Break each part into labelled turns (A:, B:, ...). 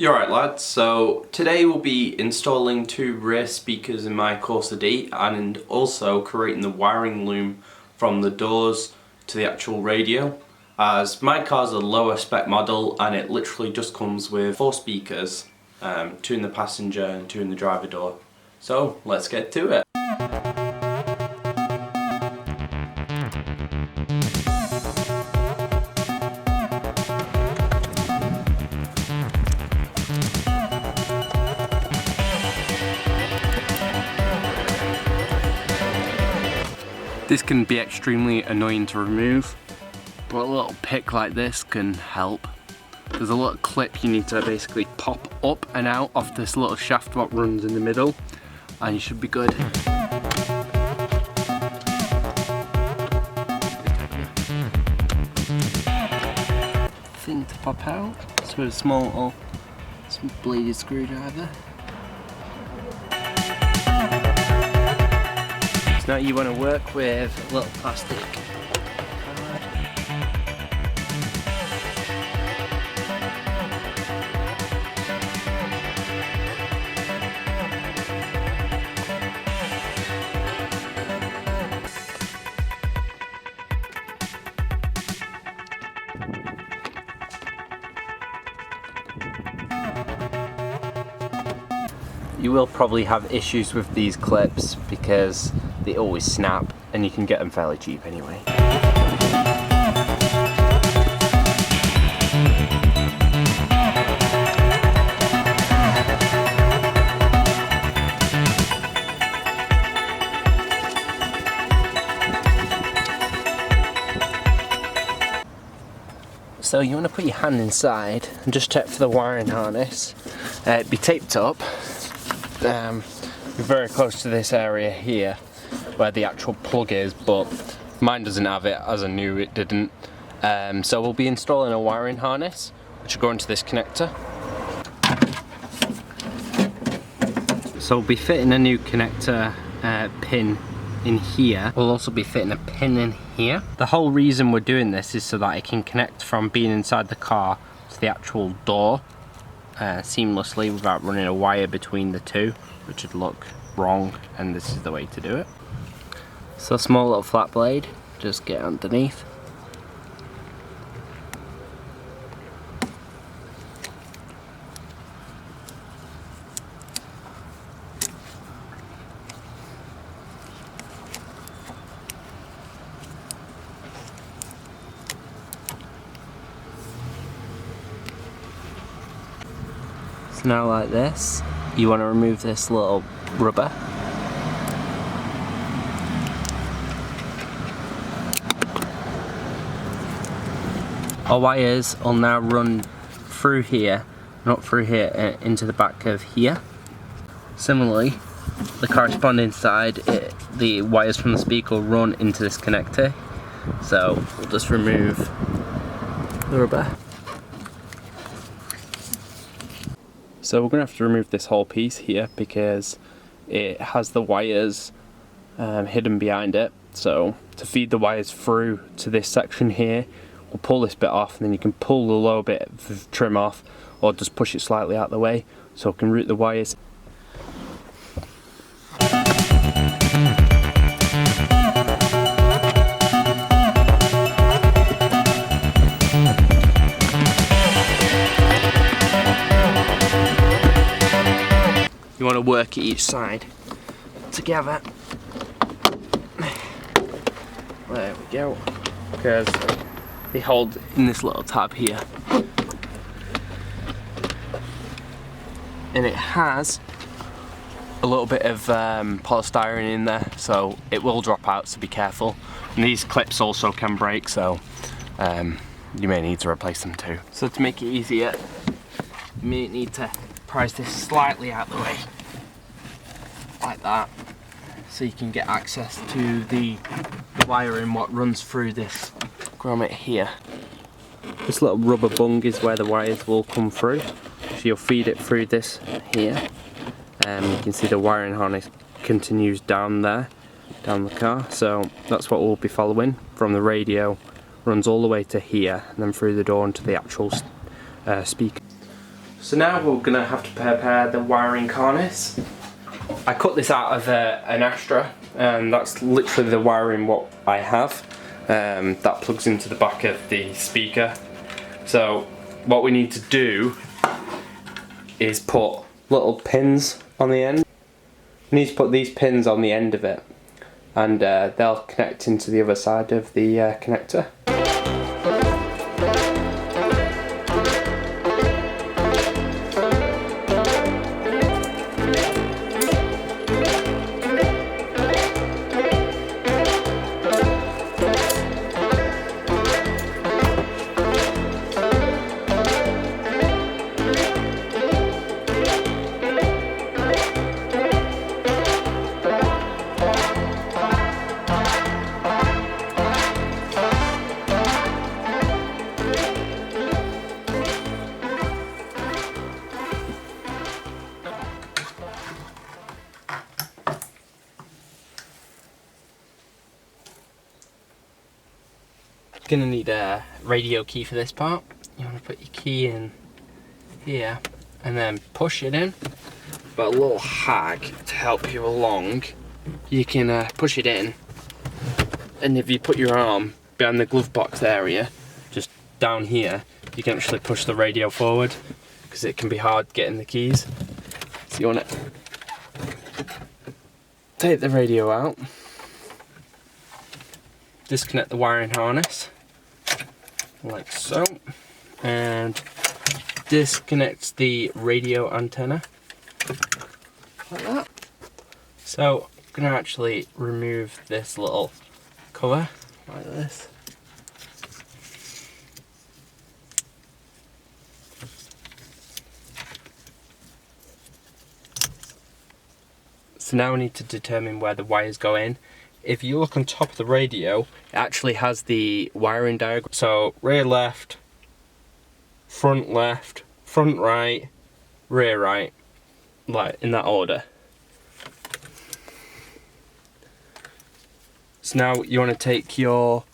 A: You're right lads, so today we'll be installing two rear speakers in my Corsa D and also creating the wiring loom from the doors to the actual radio, as my car's a lower spec model and it literally just comes with 4 speakers, 2 in the passenger and 2 in the driver door. So let's get to it. This can be extremely annoying to remove, but a little pick like this can help. There's a little clip you need to basically pop up and out of this little shaft what runs in the middle, and you should be good. Thing to pop out, it's with a small little bladed screwdriver. Now you want to work with a little plastic card. You will probably have issues with these clips because they always snap and you can get them fairly cheap anyway. So you want to put your hand inside and just check for the wiring harness. Be taped up. Be very close to this area here where the actual plug is, but mine doesn't have it, as I knew it didn't. So we'll be installing a wiring harness which will go into this connector. So we'll be fitting a new connector pin in here. We'll also be fitting a pin in here. The whole reason we're doing this is so that it can connect from being inside the car to the actual door seamlessly without running a wire between the two, which would look wrong, and this is the way to do it. So a small little flat blade, just get underneath. So now like this, you want to remove this little rubber. Our wires will now run through here, not through here, into the back of here. Similarly, the corresponding side, the wires from the speaker will run into this connector. So we'll just remove the rubber. So we're going to have to remove this whole piece here because it has the wires hidden behind it. So to feed the wires through to this section here, we'll pull this bit off, and then you can pull the lower bit of trim off or just push it slightly out of the way so it can route the wires. You want to work each side together. There we go. Because they hold in this little tab here. And it has a little bit of polystyrene in there, so it will drop out, so be careful. And these clips also can break, so you may need to replace them too. So to make it easier, you may need to prise this slightly out of the way, like that, so you can get access to the wiring what runs through this grommet here. This little rubber bung is where the wires will come through, so you'll feed it through this here. You can see the wiring harness continues down there, down the car, so that's what we'll be following from the radio, runs all the way to here and then through the door into the actual speaker. So now we're going to have to prepare the wiring harness. I cut this out of an Astra, and that's literally the wiring what I have. That plugs into the back of the speaker. So what we need to do is put little pins on the end. We need to put these pins on the end of it, and they'll connect into the other side of the connector. Gonna need a radio key for this part. You want to put your key in here and then push it in. But a little hack to help you along, you can push it in, and if you put your arm behind the glove box area, just down here, you can actually push the radio forward, because it can be hard getting the keys. So you want to take the radio out, disconnect the wiring harness like so, and disconnect the radio antenna like that. So I'm going to actually remove this little cover like this. So now we need to determine where the wires go in. If you look on top of the radio, it actually has the wiring diagram. So rear left, front right, rear right, like in that order. So now you want to take your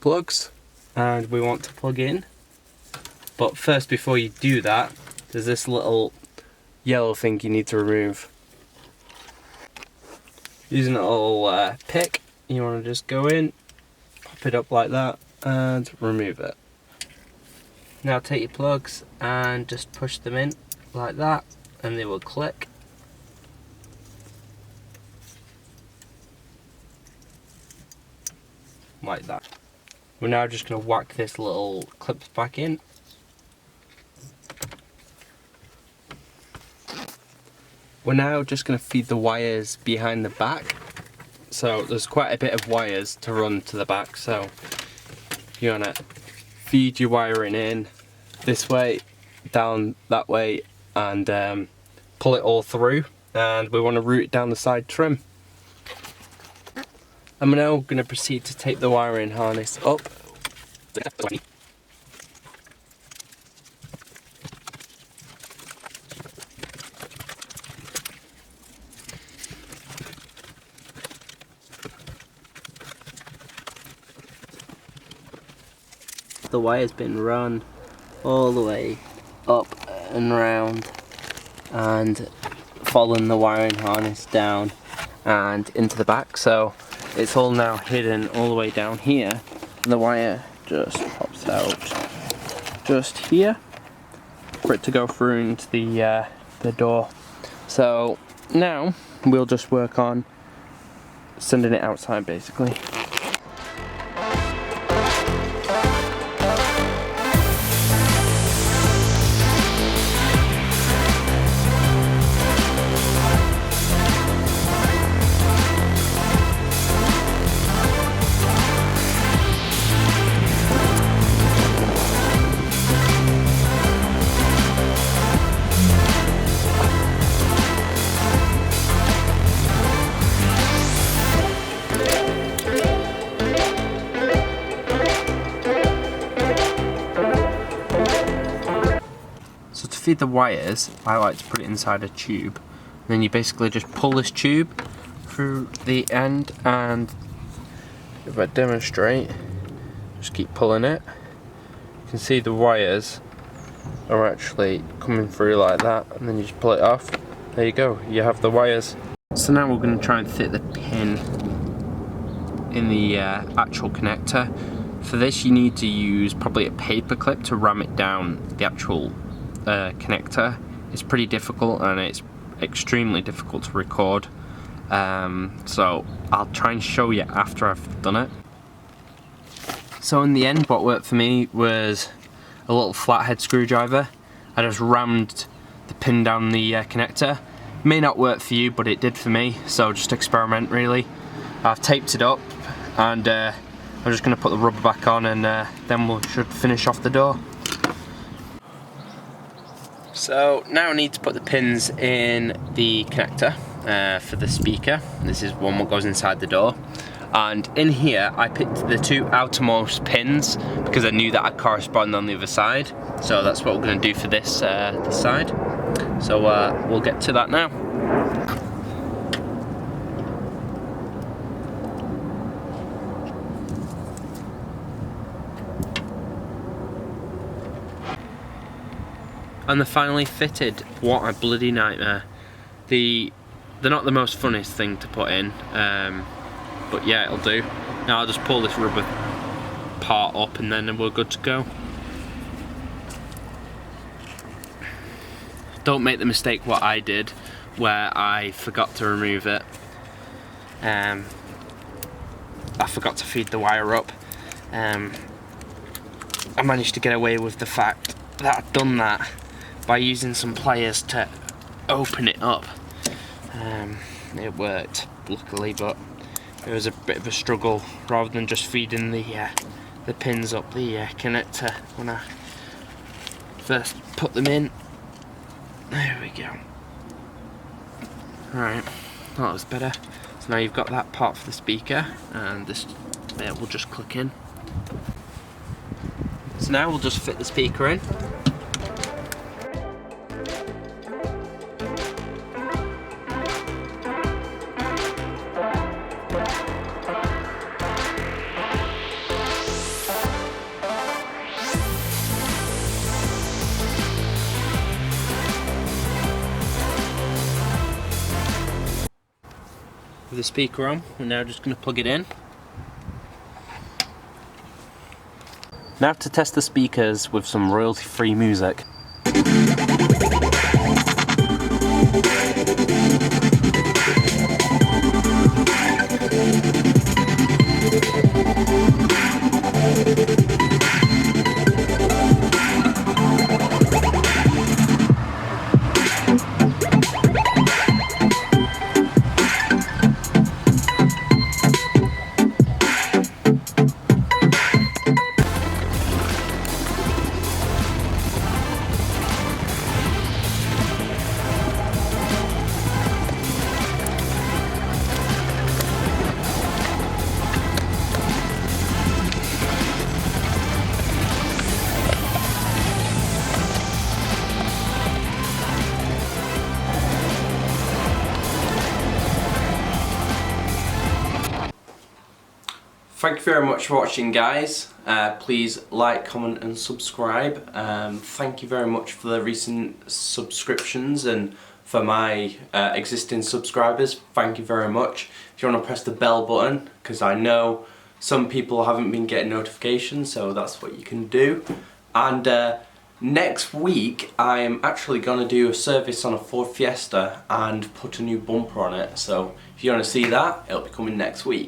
A: plugs, and we want to plug in. But first, before you do that, there's this little yellow thing you need to remove. Using a little pick, you want to just go in, pop it up like that, and remove it. Now take your plugs and just push them in like that, and they will click. Like that. We're now just going to whack this little clips back in. We're now just going to feed the wires behind the back. So there's quite a bit of wires to run to the back, so you want to feed your wiring in this way, down that way, and pull it all through, and we want to route it down the side trim. I'm now going to proceed to tape the wiring harness up. The wire's been run all the way up and round, and following the wiring harness down and into the back, so it's all now hidden all the way down here, and the wire just pops out just here for it to go through into the door. So now we'll just work on sending it outside basically. The wires, I like to put it inside a tube, and then you basically just pull this tube through the end, and if I demonstrate, just keep pulling it, you can see the wires are actually coming through like that, and then you just pull it off. There you go, you have the wires. So now we're going to try and fit the pin in the actual connector. For this you need to use probably a paper clip to ram it down the actual connector. It's pretty difficult, and it's extremely difficult to record. So I'll try and show you after I've done it. So in the end, what worked for me was a little flathead screwdriver. I just rammed the pin down the connector. May not work for you, but it did for me, so just experiment really. I've taped it up, and I'm just going to put the rubber back on, and then we should finish off the door. So now I need to put the pins in the connector for the speaker. This is one that goes inside the door. And in here I picked the two outermost pins because I knew that I'd correspond on the other side. So that's what we're going to do for this, this side. So we'll get to that now. And they're finally fitted. What a bloody nightmare. They're not the most funniest thing to put in, but yeah, it'll do. Now I'll just pull this rubber part up, and then we're good to go. Don't make the mistake what I did, where I forgot to remove it. I forgot to feed the wire up. I managed to get away with the fact that I'd done that by using some pliers to open it up. It worked, luckily, but it was a bit of a struggle rather than just feeding the pins up the connector when I first put them in. There we go. Alright, that was better. So now you've got that part for the speaker, and this bit will just click in. So now we'll just fit the speaker in. With the speaker on, we're now just going to plug it in. Now to test the speakers with some royalty-free music. Thank you very much for watching, guys. Please like, comment and subscribe. Thank you very much for the recent subscriptions, and for my existing subscribers, thank you very much. If you want to press the bell button, because I know some people haven't been getting notifications, so that's what you can do. And next week I am actually going to do a service on a Ford Fiesta and put a new bumper on it, so if you want to see that, it'll be coming next week.